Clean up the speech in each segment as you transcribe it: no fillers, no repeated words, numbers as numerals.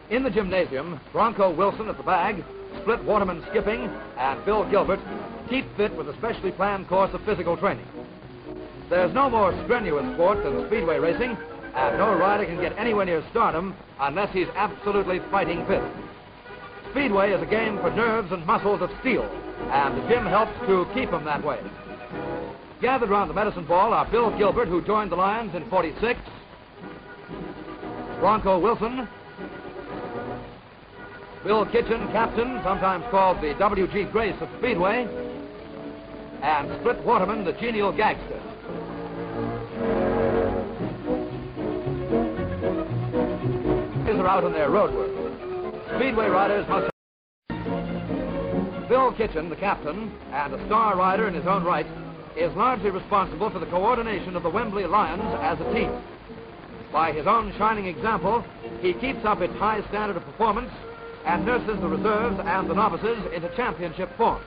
In the gymnasium, Bronco Wilson at the bag, Split Waterman skipping, and Bill Gilbert keep fit with a specially planned course of physical training. There's no more strenuous sport than speedway racing, and no rider can get anywhere near stardom unless he's absolutely fighting fit. Speedway is a game for nerves and muscles of steel, and the gym helps to keep them that way. Gathered around the medicine ball are Bill Gilbert, who joined the Lions in '46, Bronco Wilson, Bill Kitchen, captain, sometimes called the W.G. Grace of Speedway, and Split Waterman, the genial gangster. Are out on their road work. Speedway riders must have... Bill Kitchen, the captain, and a star rider in his own right, is largely responsible for the coordination of the Wembley Lions as a team. By his own shining example, he keeps up its high standard of performance and nurses the reserves and the novices into championship form.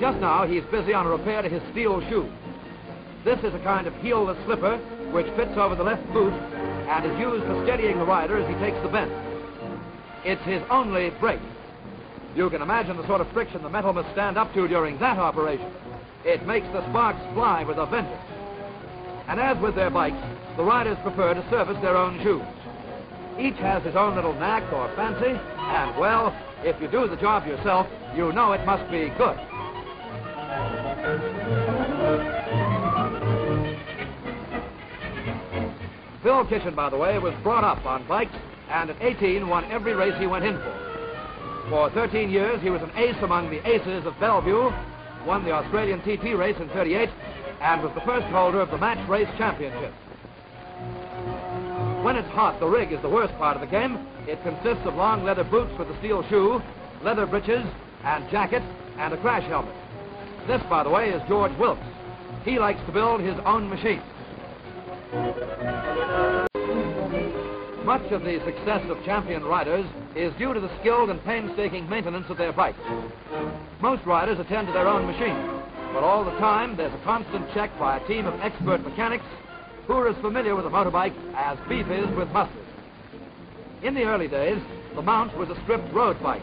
Just now, he's busy on a repair to his steel shoe. This is a kind of heelless slipper which fits over the left boot and is used for steadying the rider as he takes the bend. It's his only brake. You can imagine the sort of friction the metal must stand up to during that operation. It makes the sparks fly with a vengeance. And as with their bikes, the riders prefer to service their own shoes. Each has his own little knack or fancy, and well, if you do the job yourself, you know it must be good. Bill Kitchen, by the way, was brought up on bikes, and at 18 won every race he went in for. For 13 years, he was an ace among the aces of Bellevue, won the Australian TT race in '38, and was the first holder of the match race championship. When it's hot, the rig is the worst part of the game. It consists of long leather boots with a steel shoe, leather breeches, and jacket, and a crash helmet. This, by the way, is George Wilkes. He likes to build his own machines. Much of the success of champion riders is due to the skilled and painstaking maintenance of their bikes. Most riders attend to their own machines, but all the time there's a constant check by a team of expert mechanics who are as familiar with a motorbike as beef is with mustard. In the early days, the mount was a stripped road bike,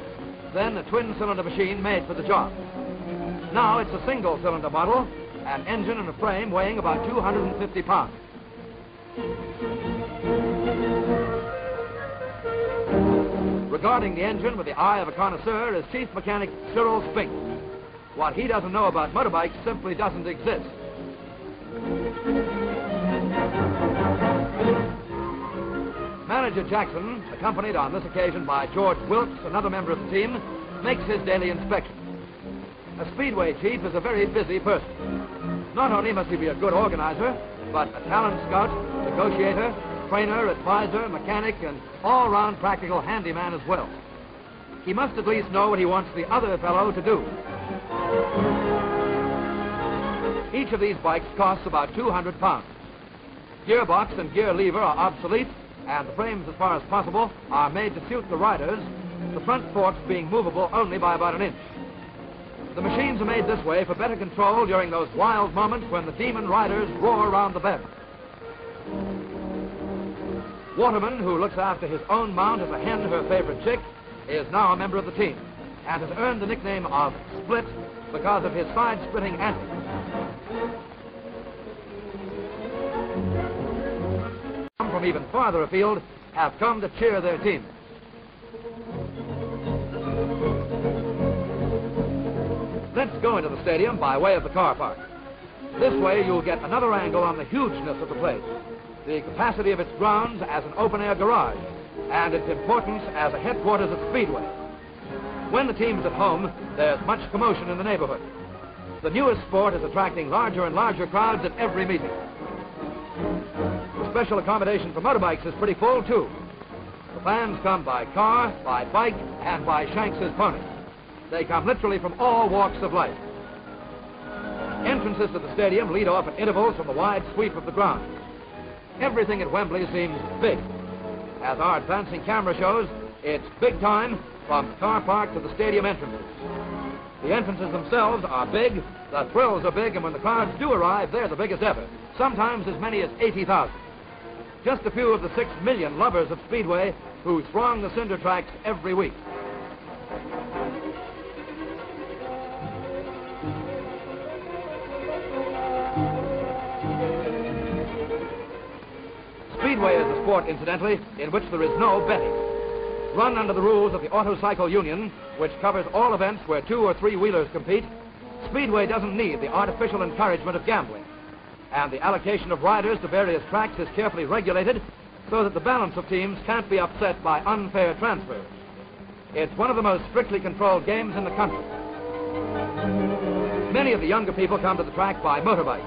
then a twin-cylinder machine made for the job. Now it's a single-cylinder model, an engine and a frame weighing about 250 pounds. Regarding the engine with the eye of a connoisseur is Chief Mechanic Cyril Spink. What he doesn't know about motorbikes simply doesn't exist. Manager Jackson, accompanied on this occasion by George Wilkes, another member of the team, makes his daily inspection. A speedway chief is a very busy person. Not only must he be a good organizer, but a talent scout, negotiator, trainer, advisor, mechanic, and all-round practical handyman as well. He must at least know what he wants the other fellow to do. Each of these bikes costs about 200 pounds. Gearbox and gear lever are obsolete, and the frames, as far as possible, are made to suit the riders, the front forks being movable only by about an inch. The machines are made this way for better control during those wild moments when the demon riders roar around the bend. Waterman, who looks after his own mount as a hen her favorite chick, is now a member of the team and has earned the nickname of Split because of his side-splitting antics. Some from even farther afield have come to cheer their team. Let's go into the stadium by way of the car park. This way you'll get another angle on the hugeness of the place, the capacity of its grounds as an open-air garage, and its importance as a headquarters of Speedway. When the team is at home, there's much commotion in the neighborhood. The newest sport is attracting larger and larger crowds at every meeting. The special accommodation for motorbikes is pretty full, too. The fans come by car, by bike, and by Shanks's pony. They come literally from all walks of life. Entrances to the stadium lead off at intervals from the wide sweep of the ground. Everything at Wembley seems big. As our advancing camera shows, it's big time from the car park to the stadium entrances. The entrances themselves are big, the thrills are big, and when the crowds do arrive, they're the biggest ever, sometimes as many as 80,000. Just a few of the 6 million lovers of Speedway who throng the cinder tracks every week. Speedway is a sport, incidentally, in which there is no betting. Run under the rules of the Auto Cycle Union, which covers all events where 2 or 3 wheelers compete, Speedway doesn't need the artificial encouragement of gambling. And the allocation of riders to various tracks is carefully regulated so that the balance of teams can't be upset by unfair transfers. It's one of the most strictly controlled games in the country. Many of the younger people come to the track by motorbike.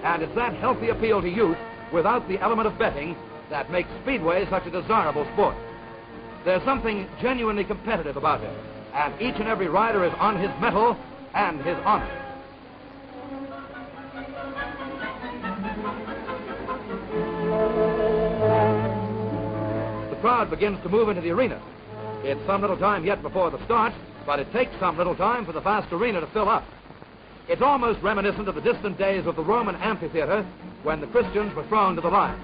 And it's that healthy appeal to youth without the element of betting that makes Speedway such a desirable sport. There's something genuinely competitive about it, and each and every rider is on his mettle and his honor. The crowd begins to move into the arena. It's some little time yet before the start, but it takes some little time for the vast arena to fill up. It's almost reminiscent of the distant days of the Roman amphitheater when the Christians were thrown to the lions.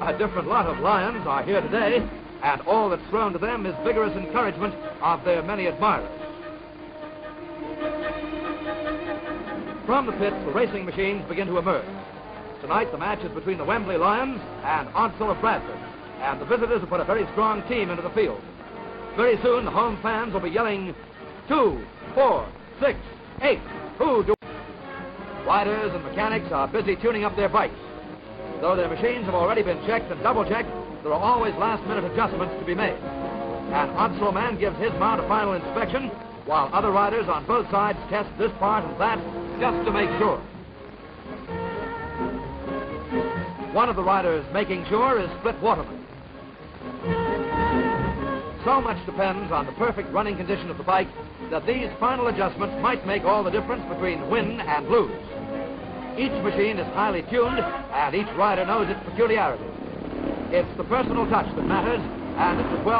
A different lot of lions are here today, and all that's thrown to them is vigorous encouragement of their many admirers. From the pits, the racing machines begin to emerge. Tonight, the match is between the Wembley Lions and Odsal of Bradford, and the visitors have put a very strong team into the field. Very soon, the home fans will be yelling, 2, 4, 6, 8, who do... Riders and mechanics are busy tuning up their bikes. Though their machines have already been checked and double-checked, there are always last-minute adjustments to be made. An Odsal man gives his mount a final inspection, while other riders on both sides test this part and that just to make sure. One of the riders making sure is Split Waterman. So much depends on the perfect running condition of the bike that these final adjustments might make all the difference between win and lose. Each machine is highly tuned, and each rider knows its peculiarities. It's the personal touch that matters, and it's as well